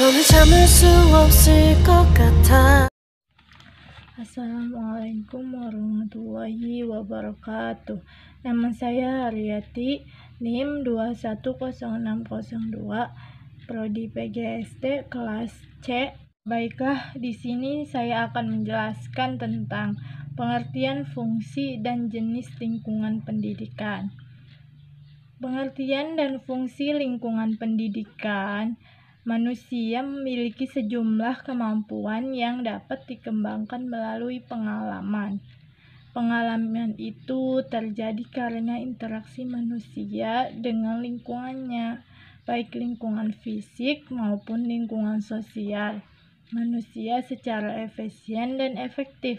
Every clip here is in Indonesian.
손을 잡을 수 없을 것 같아. Assalamualaikum warahmatullahi wabarakatuh. Nama saya Haryati, NIM 210602, Prodi PGSD kelas C. Baiklah, di sini saya akan menjelaskan tentang pengertian fungsi dan jenis lingkungan pendidikan. Pengertian dan fungsi lingkungan pendidikan. Manusia memiliki sejumlah kemampuan yang dapat dikembangkan melalui pengalaman. Pengalaman itu terjadi karena interaksi manusia dengan lingkungannya, baik lingkungan fisik maupun lingkungan sosial. Manusia secara efisien dan efektif.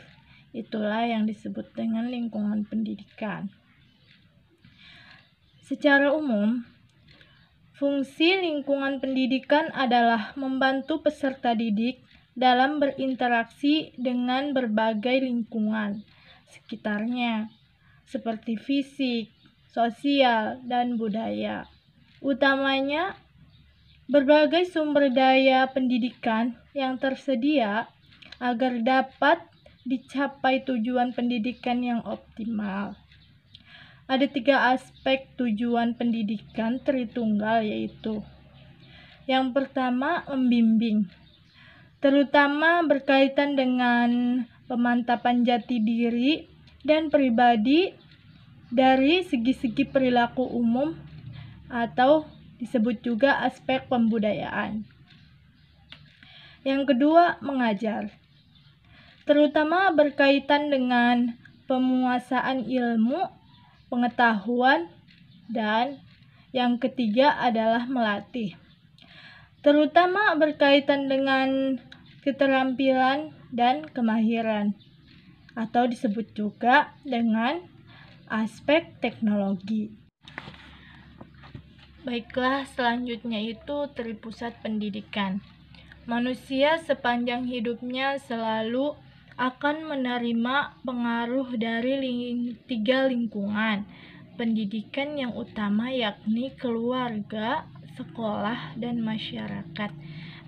Itulah yang disebut dengan lingkungan pendidikan. Secara umum, fungsi lingkungan pendidikan adalah membantu peserta didik dalam berinteraksi dengan berbagai lingkungan sekitarnya, seperti fisik, sosial, dan budaya. Utamanya, berbagai sumber daya pendidikan yang tersedia agar dapat dicapai tujuan pendidikan yang optimal. Ada 3 aspek tujuan pendidikan Tritunggal, yaitu yang pertama, membimbing, terutama berkaitan dengan pemantapan jati diri dan pribadi dari segi-segi perilaku umum atau disebut juga aspek pembudayaan. Yang kedua, mengajar, terutama berkaitan dengan penguasaan ilmu, pengetahuan, dan yang ketiga adalah melatih, terutama berkaitan dengan keterampilan dan kemahiran, atau disebut juga dengan aspek teknologi. Baiklah, selanjutnya itu tripusat pendidikan. Manusia sepanjang hidupnya selalu akan menerima pengaruh dari 3 lingkungan pendidikan yang utama, yakni keluarga, sekolah, dan masyarakat.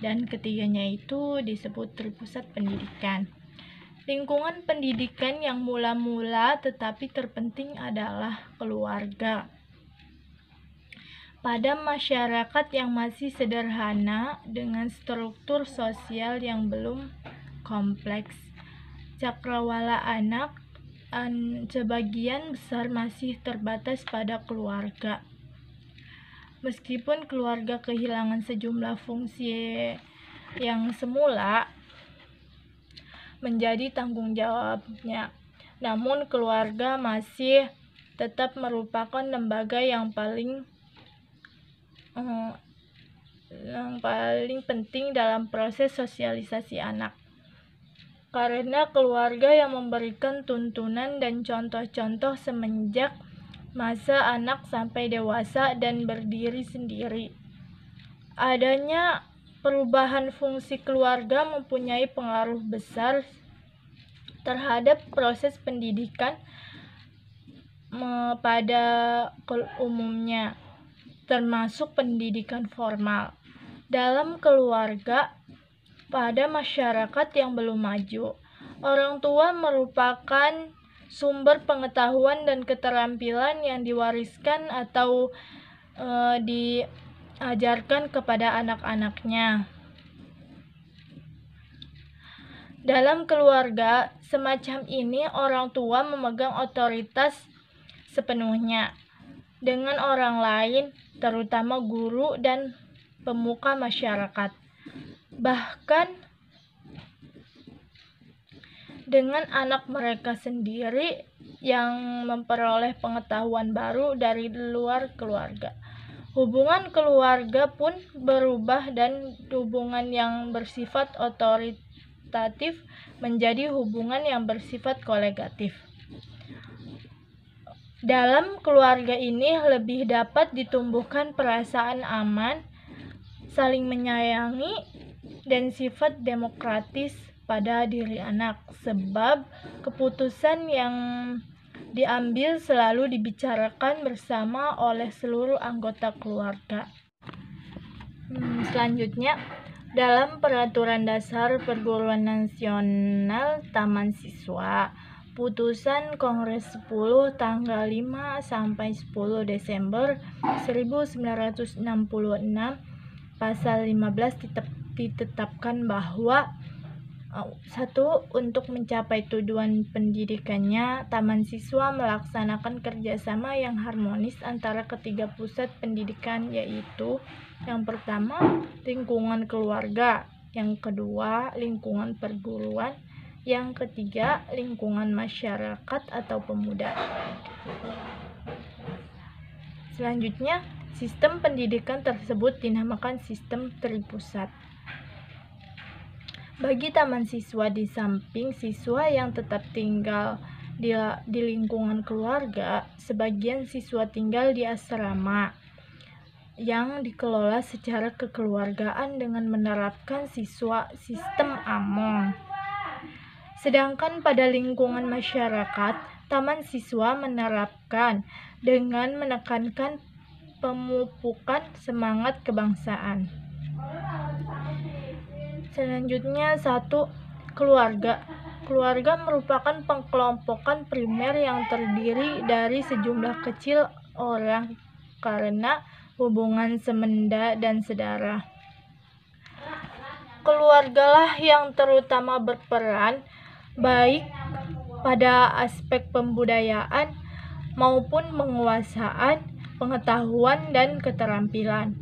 Dan ketiganya itu disebut tripusat pendidikan. Lingkungan pendidikan yang mula-mula tetapi terpenting adalah keluarga. Pada masyarakat yang masih sederhana dengan struktur sosial yang belum kompleks, cakrawala anak sebagian besar masih terbatas pada keluarga. Meskipun keluarga kehilangan sejumlah fungsi yang semula menjadi tanggung jawabnya, namun keluarga masih tetap merupakan lembaga yang paling penting dalam proses sosialisasi anak. Karena keluarga yang memberikan tuntunan dan contoh-contoh semenjak masa anak sampai dewasa dan berdiri sendiri. Adanya perubahan fungsi keluarga mempunyai pengaruh besar terhadap proses pendidikan pada umumnya, termasuk pendidikan formal. Dalam keluarga, pada masyarakat yang belum maju, orang tua merupakan sumber pengetahuan dan keterampilan yang diwariskan atau diajarkan kepada anak-anaknya. Dalam keluarga semacam ini, orang tua memegang otoritas sepenuhnya dengan orang lain, terutama guru dan pemuka masyarakat. Bahkan dengan anak mereka sendiri yang memperoleh pengetahuan baru dari luar keluarga. Hubungan keluarga pun berubah dan hubungan yang bersifat otoritatif menjadi hubungan yang bersifat kolegatif. Dalam keluarga ini lebih dapat ditumbuhkan perasaan aman, saling menyayangi, dan sifat demokratis pada diri anak, sebab keputusan yang diambil selalu dibicarakan bersama oleh seluruh anggota keluarga. Selanjutnya, dalam Peraturan Dasar Perguruan Nasional Taman Siswa Putusan Kongres 10 tanggal 5 sampai 10 Desember 1966 pasal 15 ditetapkan bahwa 1. Untuk mencapai tujuan pendidikannya, Taman Siswa melaksanakan kerjasama yang harmonis antara ketiga pusat pendidikan, yaitu yang pertama, lingkungan keluarga, yang kedua, lingkungan perguruan, yang ketiga, lingkungan masyarakat atau pemuda. Selanjutnya, sistem pendidikan tersebut dinamakan sistem tripusat. Bagi taman siswa, di samping siswa yang tetap tinggal di lingkungan keluarga, sebagian siswa tinggal di asrama yang dikelola secara kekeluargaan dengan menerapkan sistem AMON. Sedangkan pada lingkungan masyarakat, taman siswa menerapkan dengan menekankan pemupukan semangat kebangsaan. Selanjutnya, 1. Keluarga. Keluarga merupakan pengkelompokan primer yang terdiri dari sejumlah kecil orang karena hubungan semenda dan sedara. Keluargalah yang terutama berperan baik pada aspek pembudayaan maupun penguasaan, pengetahuan, dan keterampilan.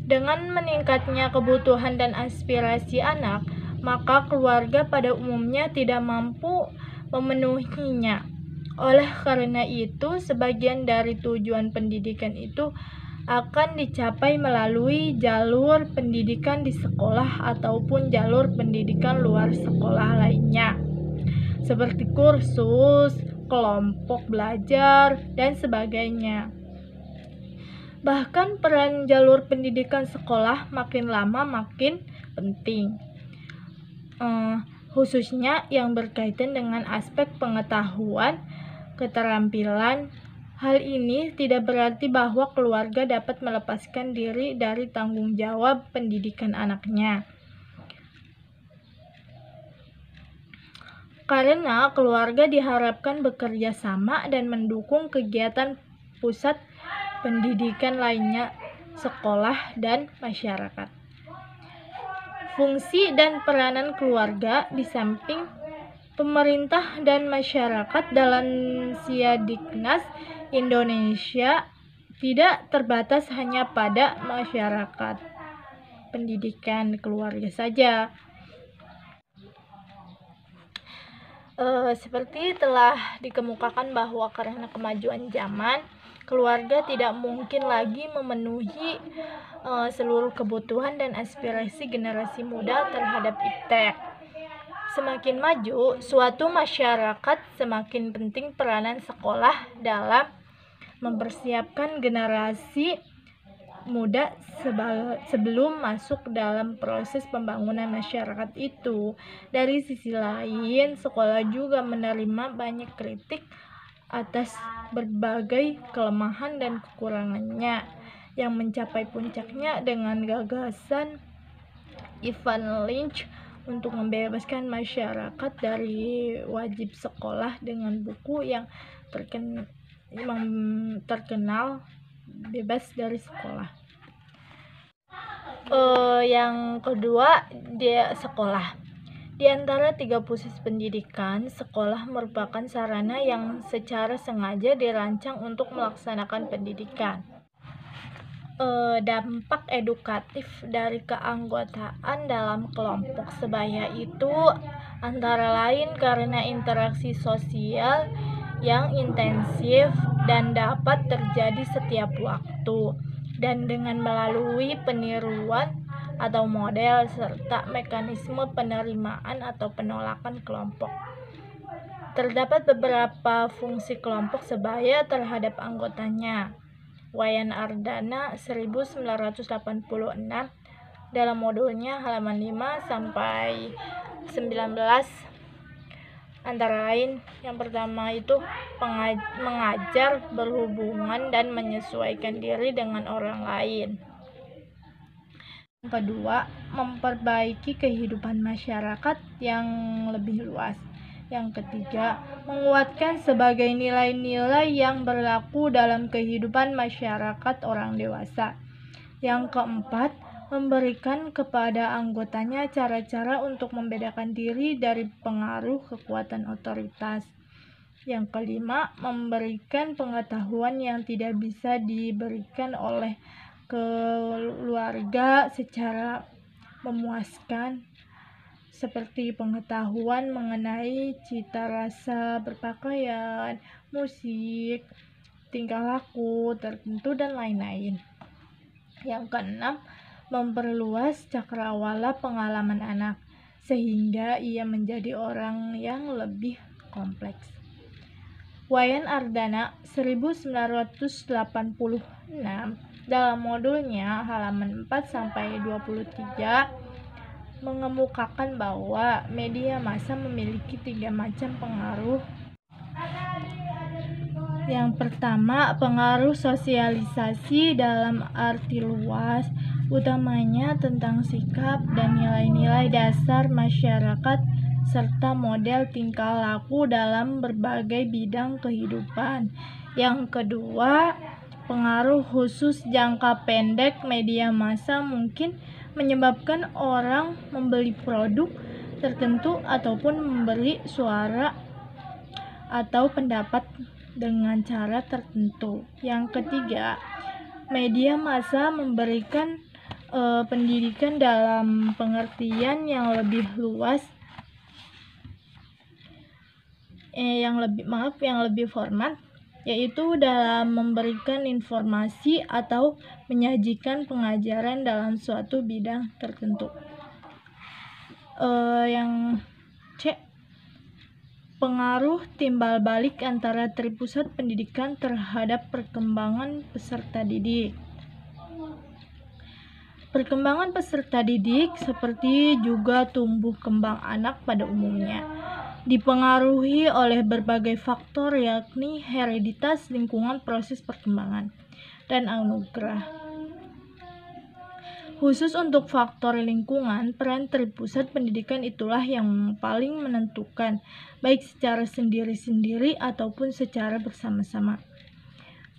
Dengan meningkatnya kebutuhan dan aspirasi anak, maka keluarga pada umumnya tidak mampu memenuhinya. Oleh karena itu, sebagian dari tujuan pendidikan itu akan dicapai melalui jalur pendidikan di sekolah ataupun jalur pendidikan luar sekolah lainnya, seperti kursus, kelompok belajar, dan sebagainya. Bahkan peran jalur pendidikan sekolah makin lama makin penting, khususnya yang berkaitan dengan aspek pengetahuan, keterampilan. Hal ini tidak berarti bahwa keluarga dapat melepaskan diri dari tanggung jawab pendidikan anaknya, karena keluarga diharapkan bekerja sama dan mendukung kegiatan pusat pendidikan lainnya, sekolah, dan masyarakat. Fungsi dan peranan keluarga di samping pemerintah dan masyarakat dalam Siadiknas Indonesia tidak terbatas hanya pada masyarakat pendidikan keluarga saja. Seperti telah dikemukakan bahwa karena kemajuan zaman, keluarga tidak mungkin lagi memenuhi seluruh kebutuhan dan aspirasi generasi muda terhadap iptek. Semakin maju suatu masyarakat, semakin penting peranan sekolah dalam mempersiapkan generasi muda sebelum masuk dalam proses pembangunan masyarakat itu. Dari sisi lain, sekolah juga menerima banyak kritik atas berbagai kelemahan dan kekurangannya, yang mencapai puncaknya dengan gagasan Ivan Lynch untuk membebaskan masyarakat dari wajib sekolah dengan buku yang terkenal bebas dari sekolah. Yang kedua, sekolah. Di antara tiga pusat pendidikan, sekolah merupakan sarana yang secara sengaja dirancang untuk melaksanakan pendidikan. Dampak edukatif dari keanggotaan dalam kelompok sebaya itu antara lain karena interaksi sosial yang intensif dan dapat terjadi setiap waktu, dan dengan melalui peniruan atau model serta mekanisme penerimaan atau penolakan kelompok. Terdapat beberapa fungsi kelompok sebaya terhadap anggotanya. Wayan Ardana 1986 dalam modulnya halaman 5 sampai 19, antara lain yang pertama itu mengajar, berhubungan, dan menyesuaikan diri dengan orang lain. Yang kedua, memperbaiki kehidupan masyarakat yang lebih luas. Yang ketiga, menguatkan sebagai nilai-nilai yang berlaku dalam kehidupan masyarakat orang dewasa. Yang keempat, memberikan kepada anggotanya cara-cara untuk membedakan diri dari pengaruh kekuatan otoritas. Yang kelima, memberikan pengetahuan yang tidak bisa diberikan oleh keluarga secara memuaskan, seperti pengetahuan mengenai cita rasa berpakaian, musik, tingkah laku tertentu, dan lain-lain. Yang keenam, memperluas cakrawala pengalaman anak sehingga ia menjadi orang yang lebih kompleks. Wayan Ardana 1986 dalam modulnya halaman 4-23 mengemukakan bahwa media massa memiliki 3 macam pengaruh. Yang pertama, pengaruh sosialisasi dalam arti luas, utamanya tentang sikap dan nilai-nilai dasar masyarakat serta model tingkah laku dalam berbagai bidang kehidupan. Yang kedua, pengaruh khusus jangka pendek media massa mungkin menyebabkan orang membeli produk tertentu ataupun memberi suara atau pendapat dengan cara tertentu. Yang ketiga, media massa memberikan pendidikan dalam pengertian yang lebih luas, yang lebih formal, yaitu dalam memberikan informasi atau menyajikan pengajaran dalam suatu bidang tertentu. Yang C, pengaruh timbal balik antara tripusat pendidikan terhadap perkembangan peserta didik. Perkembangan peserta didik seperti juga tumbuh kembang anak pada umumnya dipengaruhi oleh berbagai faktor, yakni hereditas, lingkungan, proses perkembangan, dan anugerah. Khusus untuk faktor lingkungan, peran tripusat pendidikan itulah yang paling menentukan, baik secara sendiri-sendiri ataupun secara bersama-sama.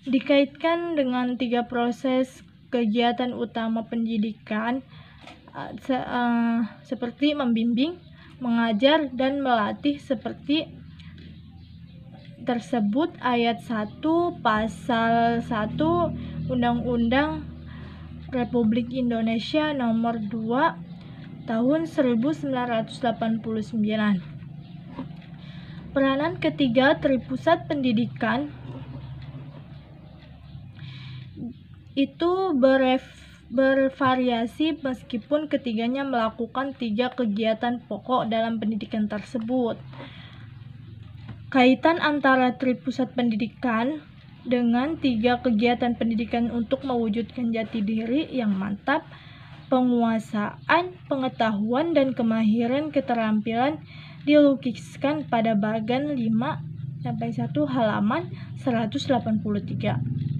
Dikaitkan dengan 3 proses kegiatan utama pendidikan, seperti membimbing, mengajar, dan melatih seperti tersebut ayat 1 pasal 1 Undang-Undang Republik Indonesia nomor 2 tahun 1989. Peranan ketiga tripusat pendidikan itu bervariasi meskipun ketiganya melakukan 3 kegiatan pokok dalam pendidikan tersebut. Kaitan antara tripusat pendidikan dengan 3 kegiatan pendidikan untuk mewujudkan jati diri yang mantap, penguasaan, pengetahuan, dan kemahiran keterampilan dilukiskan pada bagan 5-1 halaman 183.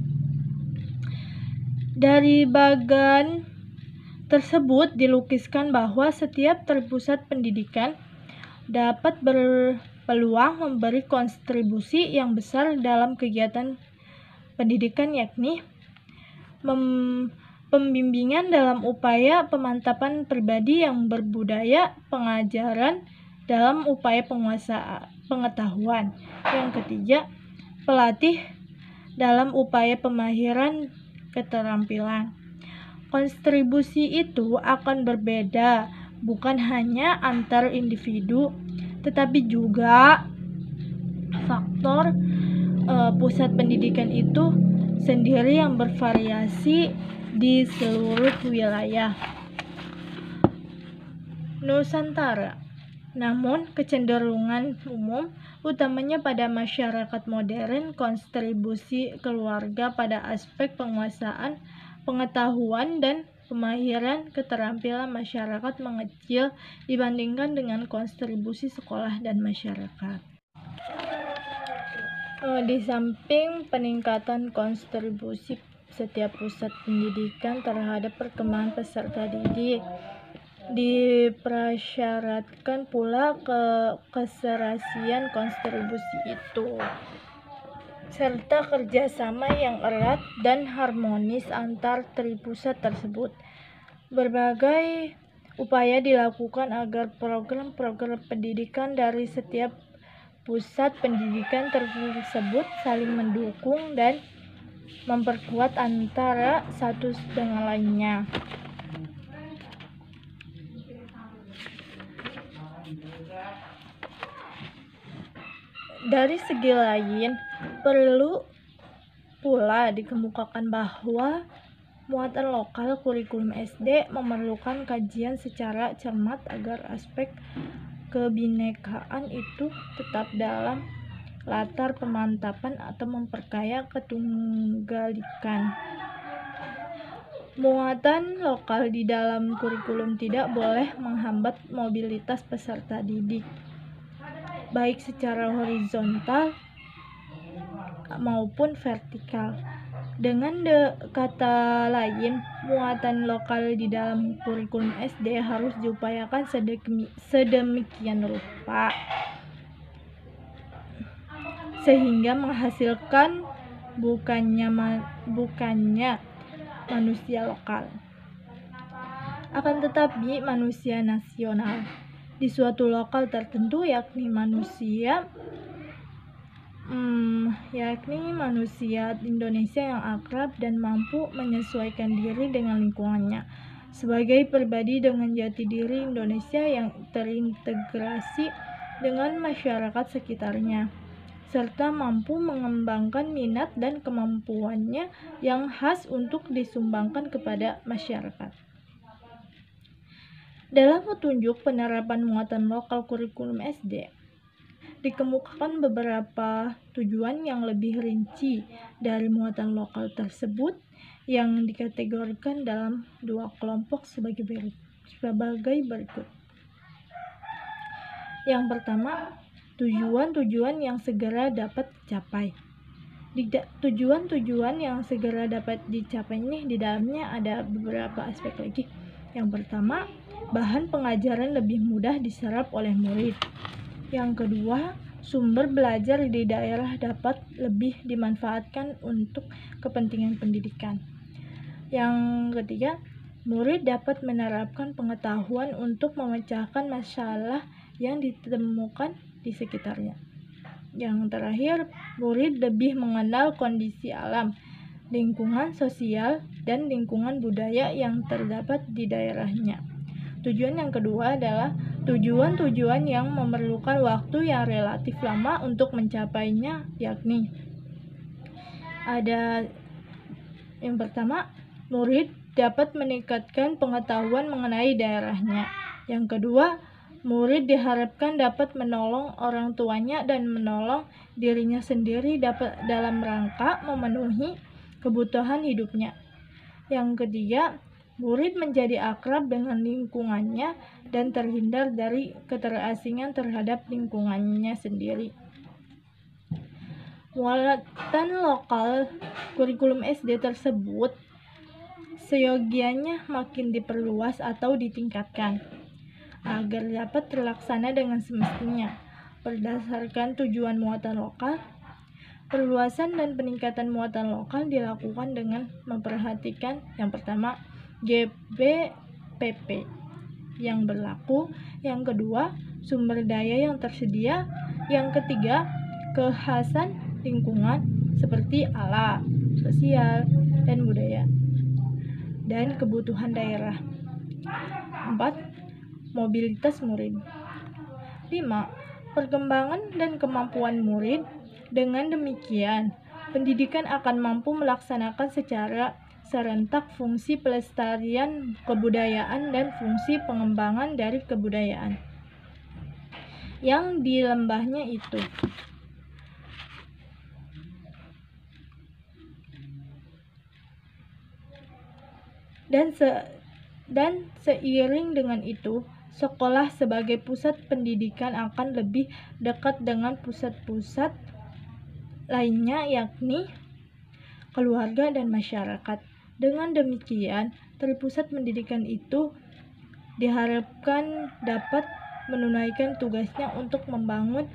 Dari bagan tersebut dilukiskan bahwa setiap tripusat pendidikan dapat berpeluang memberi kontribusi yang besar dalam kegiatan pendidikan, yakni pembimbingan dalam upaya pemantapan pribadi yang berbudaya, pengajaran dalam upaya penguasaan pengetahuan. Yang ketiga, pelatih dalam upaya pemahiran keterampilan. Kontribusi itu akan berbeda bukan hanya antar individu, tetapi juga faktor pusat pendidikan itu sendiri yang bervariasi di seluruh wilayah Nusantara. Namun, kecenderungan umum, utamanya pada masyarakat modern, kontribusi keluarga pada aspek penguasaan, pengetahuan, dan pemahiran keterampilan masyarakat mengecil dibandingkan dengan kontribusi sekolah dan masyarakat. Di samping peningkatan kontribusi setiap pusat pendidikan terhadap perkembangan peserta didik. Dipersyaratkan pula keserasian kontribusi itu, serta kerjasama yang erat dan harmonis antar tripusat tersebut. Berbagai upaya dilakukan agar program-program pendidikan dari setiap pusat pendidikan tersebut saling mendukung dan memperkuat antara satu dengan lainnya. Dari segi lain, perlu pula dikemukakan bahwa muatan lokal kurikulum SD memerlukan kajian secara cermat agar aspek kebinekaan itu tetap dalam latar pemantapan atau memperkaya ketunggalikan. Muatan lokal di dalam kurikulum tidak boleh menghambat mobilitas peserta didik, baik secara horizontal maupun vertikal. Dengan kata lain, muatan lokal di dalam kurikulum SD harus diupayakan sedemikian rupa sehingga menghasilkan bukannya manusia lokal, akan tetapi manusia nasional di suatu lokal tertentu, yakni manusia Indonesia yang akrab dan mampu menyesuaikan diri dengan lingkungannya, sebagai pribadi dengan jati diri Indonesia yang terintegrasi dengan masyarakat sekitarnya, serta mampu mengembangkan minat dan kemampuannya yang khas untuk disumbangkan kepada masyarakat. Dalam petunjuk penerapan muatan lokal kurikulum SD, dikemukakan beberapa tujuan yang lebih rinci dari muatan lokal tersebut yang dikategorikan dalam dua kelompok sebagai berikut. Yang pertama, tujuan-tujuan yang segera dapat dicapai. Tujuan-tujuan yang segera dapat dicapai ini di dalamnya ada beberapa aspek lagi. Yang pertama, bahan pengajaran lebih mudah diserap oleh murid. Yang kedua, sumber belajar di daerah dapat lebih dimanfaatkan untuk kepentingan pendidikan. Yang ketiga, murid dapat menerapkan pengetahuan untuk memecahkan masalah yang ditemukan di sekitarnya. Yang terakhir, murid lebih mengenal kondisi alam, lingkungan sosial, dan lingkungan budaya yang terdapat di daerahnya. Tujuan yang kedua adalah tujuan-tujuan yang memerlukan waktu yang relatif lama untuk mencapainya, yakni ada yang pertama, murid dapat meningkatkan pengetahuan mengenai daerahnya. Yang kedua, murid diharapkan dapat menolong orang tuanya dan menolong dirinya sendiri dalam rangka memenuhi kebutuhan hidupnya. Yang ketiga, murid menjadi akrab dengan lingkungannya dan terhindar dari keterasingan terhadap lingkungannya sendiri. Muatan lokal kurikulum SD tersebut seyogianya makin diperluas atau ditingkatkan agar dapat terlaksana dengan semestinya. Berdasarkan tujuan muatan lokal, perluasan dan peningkatan muatan lokal dilakukan dengan memperhatikan yang pertama, GBPP yang berlaku, yang kedua, sumber daya yang tersedia, yang ketiga, kekhasan lingkungan seperti alam, sosial, dan budaya, dan kebutuhan daerah. 4. Mobilitas murid. 5. Perkembangan dan kemampuan murid. Dengan demikian, pendidikan akan mampu melaksanakan secara serentak fungsi pelestarian kebudayaan dan fungsi pengembangan dari kebudayaan yang di lembahnya itu. Dan seiring dengan itu, sekolah sebagai pusat pendidikan akan lebih dekat dengan pusat-pusat lainnya, yakni keluarga, dan masyarakat. Dengan demikian, Tripusat Pendidikan itu diharapkan dapat menunaikan tugasnya untuk membangun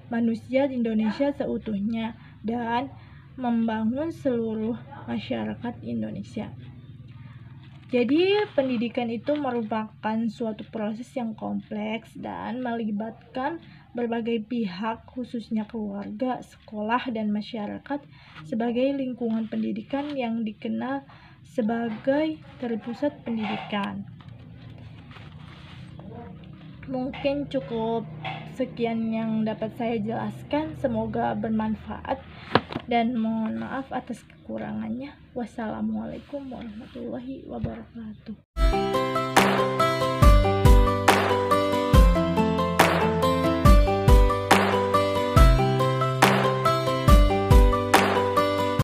manusia di Indonesia seutuhnya dan membangun seluruh masyarakat Indonesia. Jadi, pendidikan itu merupakan suatu proses yang kompleks dan melibatkan berbagai pihak, khususnya keluarga, sekolah, dan masyarakat sebagai lingkungan pendidikan yang dikenal sebagai Tripusat Pendidikan. Mungkin cukup sekian yang dapat saya jelaskan. Semoga bermanfaat dan mohon maaf atas kekurangannya. Wassalamualaikum warahmatullahi wabarakatuh.